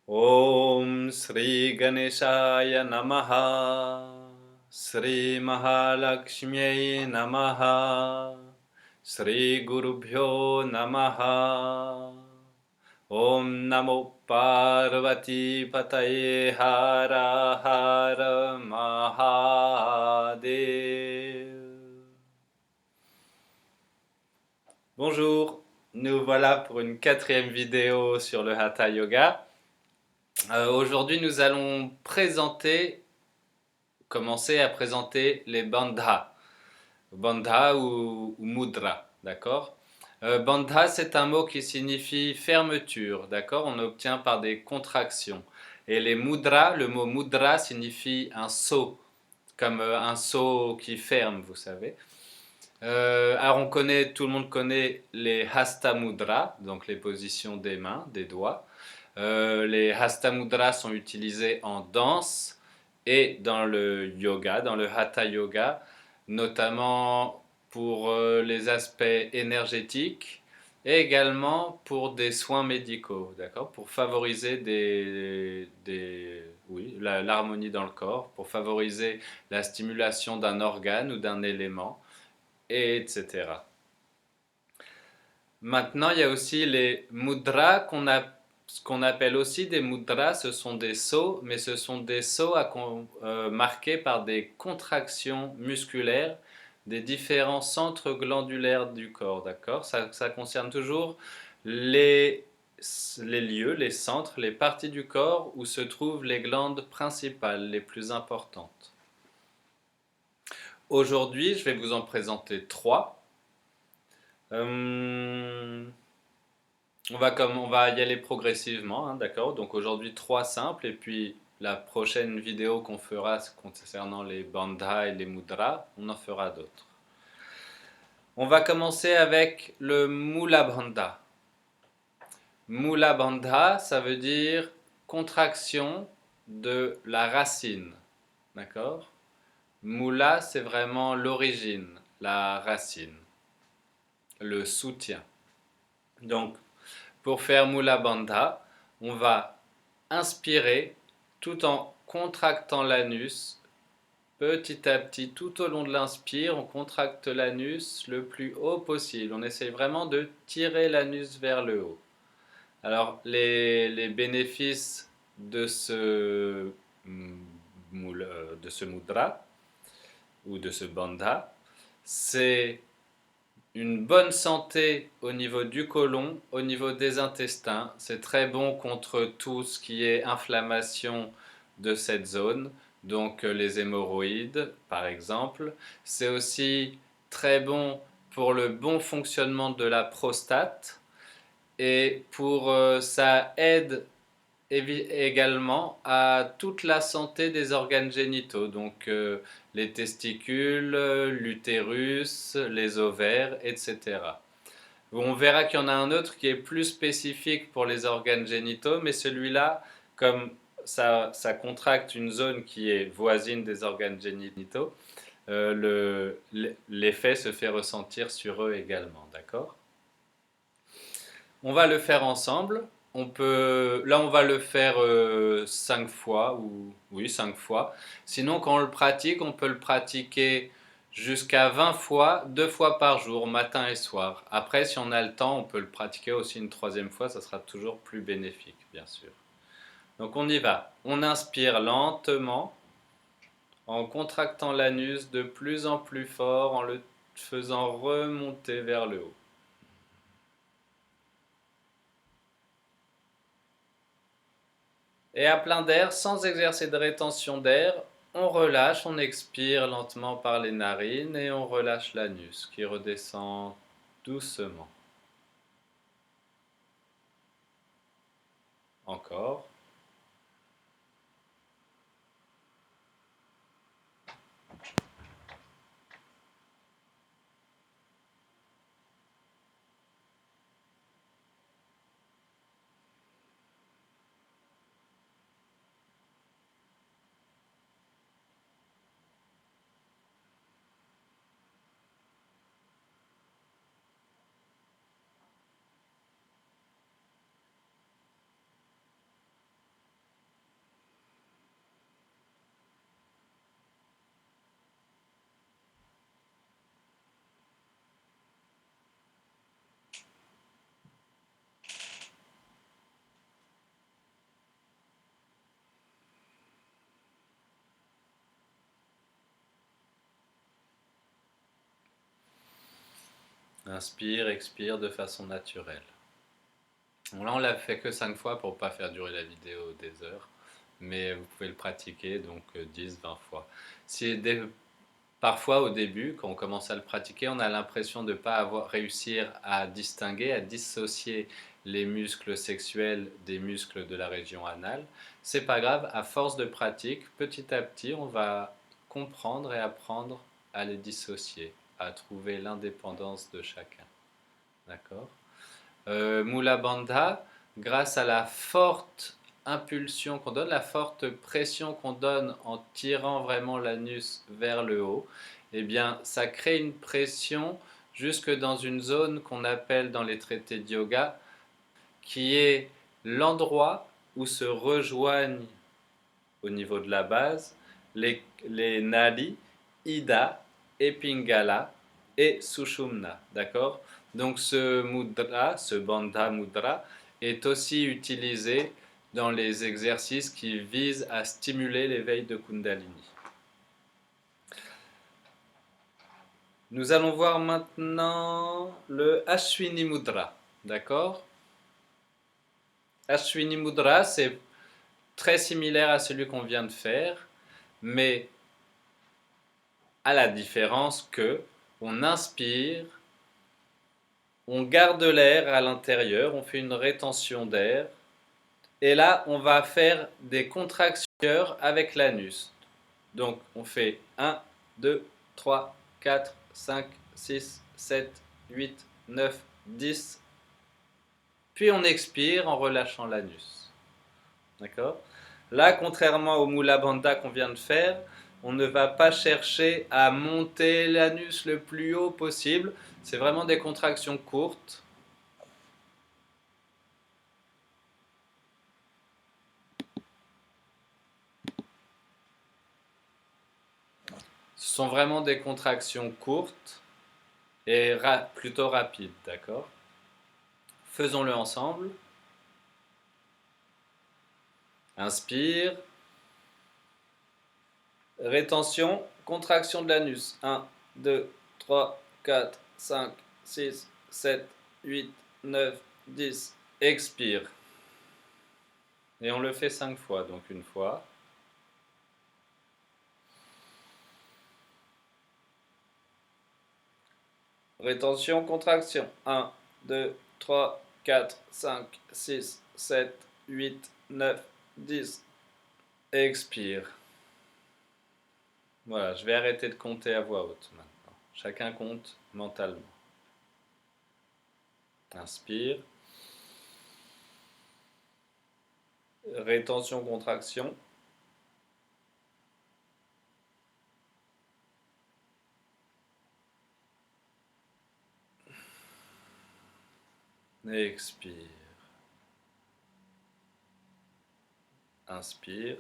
Om Sri Ganeshaya Namaha, Sri Mahalakshmyai Namaha, Sri Gurubhyo Namaha. Om Namo Parvati Pataye Hara Hara Mahadev. Bonjour, nous voilà pour une quatrième vidéo sur le Hatha Yoga. Aujourd'hui, nous allons commencer à présenter les bandhas. Bandha ou mudra, d'accord. Bandha, c'est un mot qui signifie fermeture, d'accord. On obtient par des contractions. Et les mudras, le mot mudra signifie un seau, comme un seau qui ferme, vous savez. Alors tout le monde connaît les hasta mudras, donc les positions des mains, des doigts. Les hasta mudras sont utilisés en danse et dans le yoga, dans le hatha yoga, notamment pour les aspects énergétiques et également pour des soins médicaux, d'accord, pour favoriser l'harmonie dans le corps, pour favoriser la stimulation d'un organe ou d'un élément, etc. Maintenant, il y a aussi les mudras ce qu'on appelle aussi des mudras, ce sont des sauts, mais ce sont des sauts marqués par des contractions musculaires des différents centres glandulaires du corps, d'accord. Ça concerne toujours les lieux, les centres, les parties du corps où se trouvent les glandes principales, les plus importantes. Aujourd'hui, je vais vous en présenter trois. On va y aller progressivement, hein, d'accord. Donc aujourd'hui, trois simples, et puis la prochaine vidéo qu'on fera concernant les bandhas et les mudras, on en fera d'autres. On va commencer avec le Mula Bandha. Mula Bandha, ça veut dire contraction de la racine, d'accord. Mula, c'est vraiment l'origine, la racine, le soutien. Donc, pour faire Mula Bandha, on va inspirer tout en contractant l'anus. Petit à petit, tout au long de l'inspire, on contracte l'anus le plus haut possible. On essaye vraiment de tirer l'anus vers le haut. Alors, les bénéfices de ce mudra ou de ce bandha, c'est une bonne santé au niveau du côlon, au niveau des intestins. C'est très bon contre tout ce qui est inflammation de cette zone, donc les hémorroïdes par exemple. C'est aussi très bon pour le bon fonctionnement de la prostate et ça aide également à toute la santé des organes génitaux, donc les testicules, l'utérus, les ovaires, etc. On verra qu'il y en a un autre qui est plus spécifique pour les organes génitaux, mais celui-là, comme ça contracte une zone qui est voisine des organes génitaux, l'effet se fait ressentir sur eux également, d'accord. On va le faire ensemble. Là, on va le faire 5 fois, oui, 5 fois. Sinon, quand on le pratique, on peut le pratiquer jusqu'à 20 fois, 2 fois par jour, matin et soir. Après, si on a le temps, on peut le pratiquer aussi une troisième fois, ça sera toujours plus bénéfique, bien sûr. Donc on y va. On inspire lentement, en contractant l'anus de plus en plus fort, en le faisant remonter vers le haut. Et à plein d'air, sans exercer de rétention d'air, on relâche, on expire lentement par les narines et on relâche l'anus qui redescend doucement. Encore. Inspire, expire de façon naturelle. Bon, là, on l'a fait que 5 fois pour ne pas faire durer la vidéo des heures. Mais vous pouvez le pratiquer, donc 10, 20 fois. Si parfois, au début, quand on commence à le pratiquer, on a l'impression de ne pas réussir à distinguer, à dissocier les muscles sexuels des muscles de la région anale. C'est pas grave, à force de pratique, petit à petit, on va comprendre et apprendre à les dissocier, à trouver l'indépendance de chacun. D'accord. Mula Bandha, grâce à la forte impulsion qu'on donne, la forte pression qu'on donne en tirant vraiment l'anus vers le haut, eh bien, ça crée une pression jusque dans une zone qu'on appelle dans les traités de yoga, qui est l'endroit où se rejoignent au niveau de la base les nadis, Ida et Pingala et Sushumna, d'accord? Donc ce mudra, ce bandha mudra, est aussi utilisé dans les exercices qui visent à stimuler l'éveil de Kundalini. Nous allons voir maintenant le Ashwini Mudra, d'accord? Ashwini Mudra, c'est très similaire à celui qu'on vient de faire, mais à la différence que on inspire, on garde l'air à l'intérieur, on fait une rétention d'air, et là on va faire des contractions avec l'anus. Donc on fait 1, 2, 3, 4, 5, 6, 7, 8, 9, 10, puis on expire en relâchant l'anus. D'accord? Là, contrairement au Mula Bandha qu'on vient de faire, on ne va pas chercher à monter l'anus le plus haut possible. C'est vraiment des contractions courtes. Ce sont vraiment des contractions courtes et plutôt rapides, d'accord? Faisons-le ensemble. Inspire. Rétention, contraction de l'anus. 1, 2, 3, 4, 5, 6, 7, 8, 9, 10. Expire. Et on le fait 5 fois, donc une fois. Rétention, contraction. 1, 2, 3, 4, 5, 6, 7, 8, 9, 10. Expire. Voilà, je vais arrêter de compter à voix haute maintenant. Chacun compte mentalement. Inspire. Rétention, contraction. Expire. Inspire.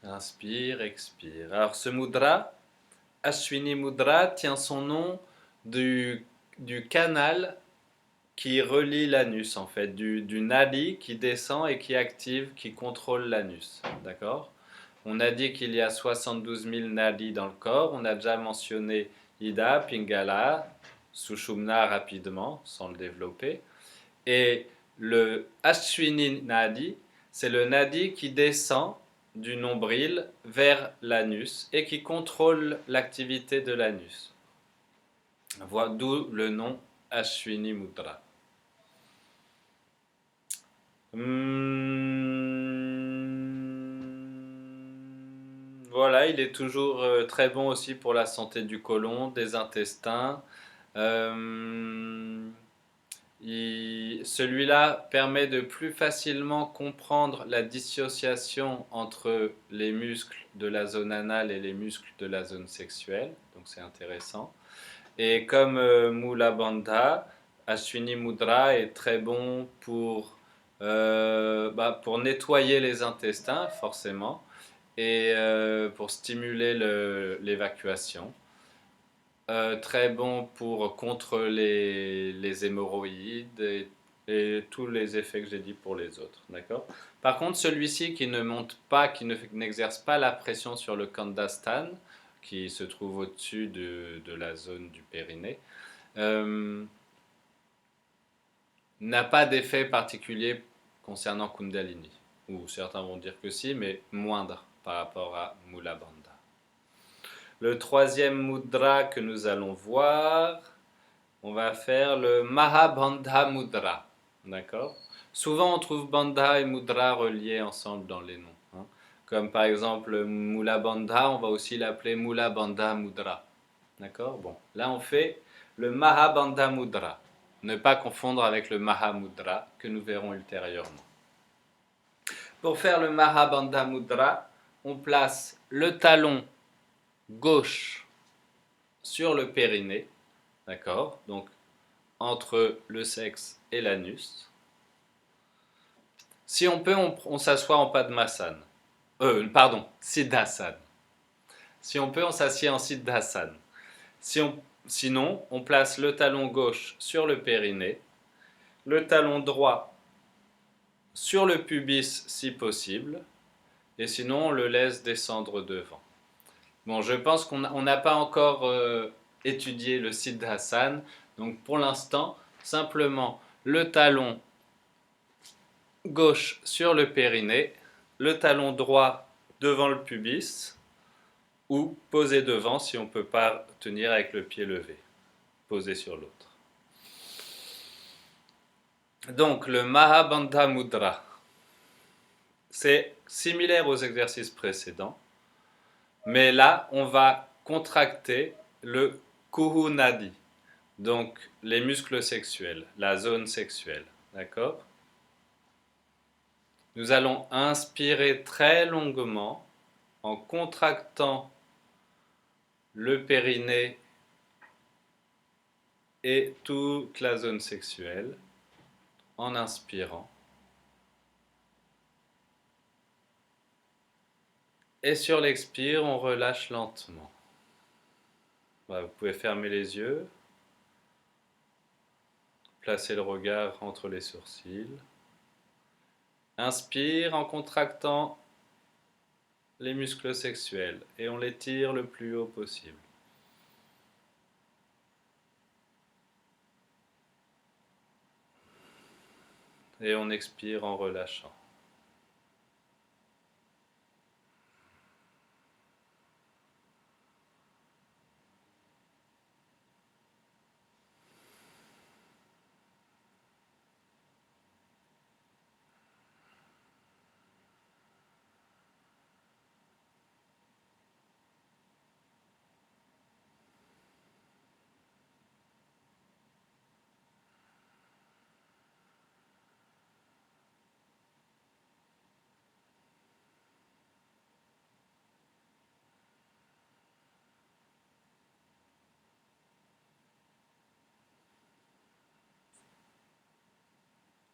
Inspire, expire. Alors ce mudra, Ashwini Mudra, tient son nom du canal qui relie l'anus en fait, du nadi qui descend et qui active, qui contrôle l'anus. D'accord? On a dit qu'il y a 72 000 nadis dans le corps. On a déjà mentionné Ida, Pingala, Sushumna rapidement, sans le développer. Et le Ashwini Nadi, c'est le nadi qui descend du nombril vers l'anus et qui contrôle l'activité de l'anus. D'où le nom Ashwini Mudra. Voilà, il est toujours très bon aussi pour la santé du côlon, des intestins. Celui-là permet de plus facilement comprendre la dissociation entre les muscles de la zone anale et les muscles de la zone sexuelle, donc c'est intéressant. Et comme Mula Bandha, Ashwini Mudra est très bon pour nettoyer les intestins, forcément, et pour stimuler l'évacuation. Très bon contre les hémorroïdes et tous les effets que j'ai dit pour les autres. D'accord. Par contre, celui-ci qui ne monte pas, n'exerce pas la pression sur le Kandastan, qui se trouve au-dessus de la zone du périnée, n'a pas d'effet particulier concernant Kundalini. Ou certains vont dire que si, mais moindre par rapport à Mula Bandha. Le troisième mudra que nous allons voir, on va faire le Mahabandha Mudra. D'accord. Souvent, on trouve Bandha et Mudra reliés ensemble dans les noms. Hein. Comme par exemple Mula Bandha, on va aussi l'appeler Mula Bandha Mudra. D'accord. Bon, là, on fait le Mahabandha Mudra. Ne pas confondre avec le Mahamudra que nous verrons ultérieurement. Pour faire le Mahabandha Mudra, on place le talon gauche sur le périnée, d'accord, donc entre le sexe et l'anus. Si on peut, on s'assoit en Padmasana. Siddhasana. Si on peut, on s'assied en Siddhasana. Sinon, on place le talon gauche sur le périnée, le talon droit sur le pubis si possible, et sinon on le laisse descendre devant. Bon, je pense qu'on n'a pas encore étudié le Siddhasana, donc pour l'instant, simplement le talon gauche sur le périnée, le talon droit devant le pubis, ou posé devant si on ne peut pas tenir avec le pied levé, posé sur l'autre. Donc le Mahabandha Mudra, c'est similaire aux exercices précédents, mais là on va contracter le Kuhu Nadi, donc les muscles sexuels, la zone sexuelle, d'accord? Nous allons inspirer très longuement en contractant le périnée et toute la zone sexuelle en inspirant. Et sur l'expire, on relâche lentement. Vous pouvez fermer les yeux, placer le regard entre les sourcils. Inspire en contractant les muscles sexuels et on les tire le plus haut possible. Et on expire en relâchant.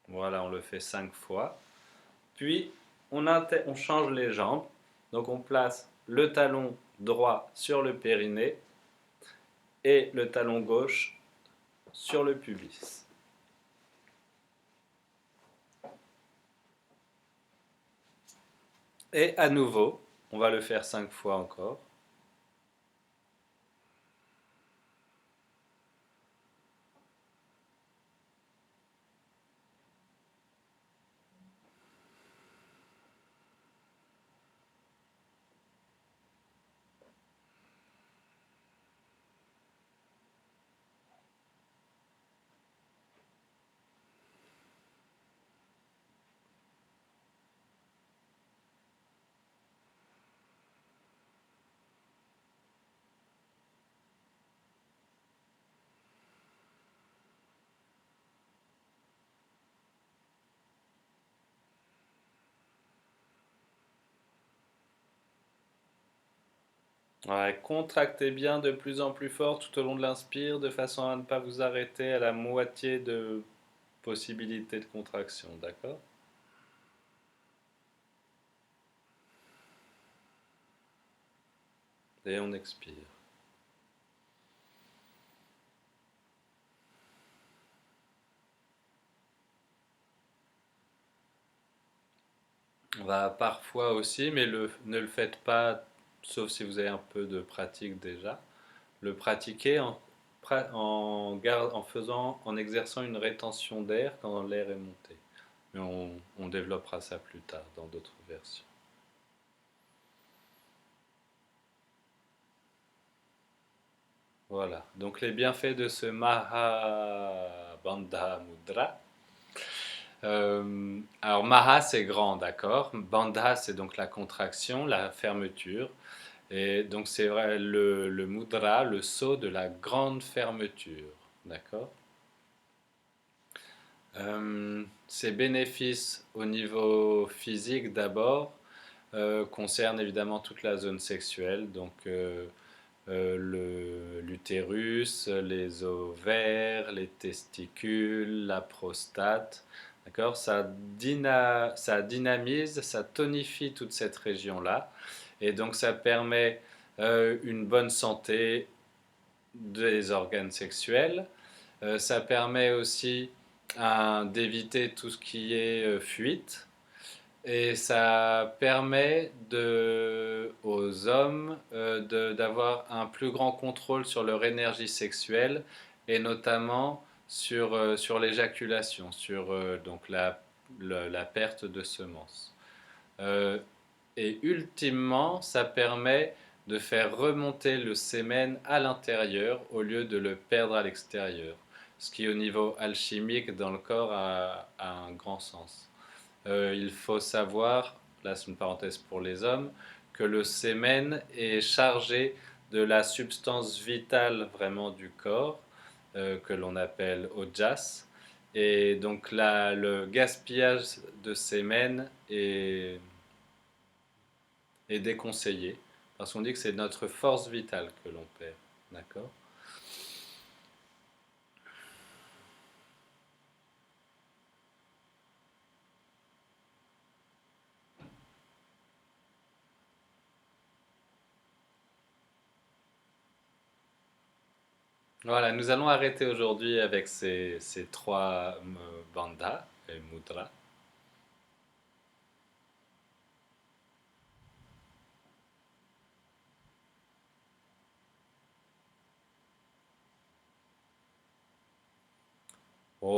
Voilà, on le fait 5 fois. Puis, on change les jambes. Donc, on place le talon droit sur le périnée et le talon gauche sur le pubis. Et à nouveau, on va le faire 5 fois encore. Ouais, contractez bien de plus en plus fort tout au long de l'inspire, de façon à ne pas vous arrêter à la moitié de possibilité de contraction, d'accord? Et on expire. On va parfois aussi, mais ne le faites pas, sauf si vous avez un peu de pratique déjà. Le pratiquer en faisant, en exerçant une rétention d'air quand l'air est monté. Mais on développera ça plus tard dans d'autres versions. Voilà. Donc les bienfaits de ce Mahabandha Mudra. Alors Maha c'est grand, d'accord. Bandha c'est donc la contraction, la fermeture. Et donc c'est vrai le mudra, le sceau de la grande fermeture, d'accord. Ces bénéfices au niveau physique d'abord concernent évidemment toute la zone sexuelle, donc l'utérus, les ovaires, les testicules, la prostate. D'accord, ça dynamise, ça tonifie toute cette région-là. Et donc ça permet une bonne santé des organes sexuels. Ça permet aussi d'éviter tout ce qui est fuite. Et ça permet aux hommes d'avoir un plus grand contrôle sur leur énergie sexuelle et notamment sur l'éjaculation, sur donc la perte de semences. Euh, et ultimement, ça permet de faire remonter le sémen à l'intérieur au lieu de le perdre à l'extérieur. Ce qui au niveau alchimique dans le corps a un grand sens. Il faut savoir, là c'est une parenthèse pour les hommes, que le sémen est chargé de la substance vitale vraiment du corps, que l'on appelle ojas. Et donc là, le gaspillage de sémen est déconseillé, parce qu'on dit que c'est notre force vitale que l'on perd. D'accord. Voilà, nous allons arrêter aujourd'hui avec ces trois bandhas et mudras. Om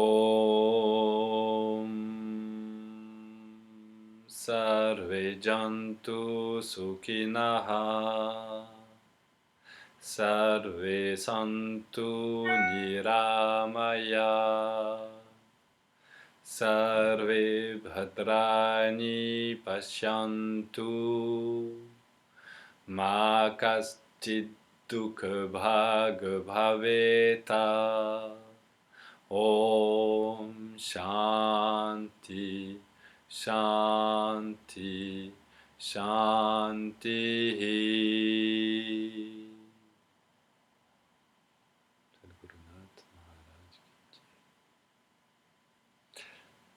Sarve Jantu Sukhinaha Sarve Santu Niramaya Sarve Bhadrani Pashyantu Ma Kaschid Dukha Bhag Bhaveta Om Shanti Shanti Shanti.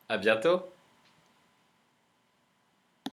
À bientôt.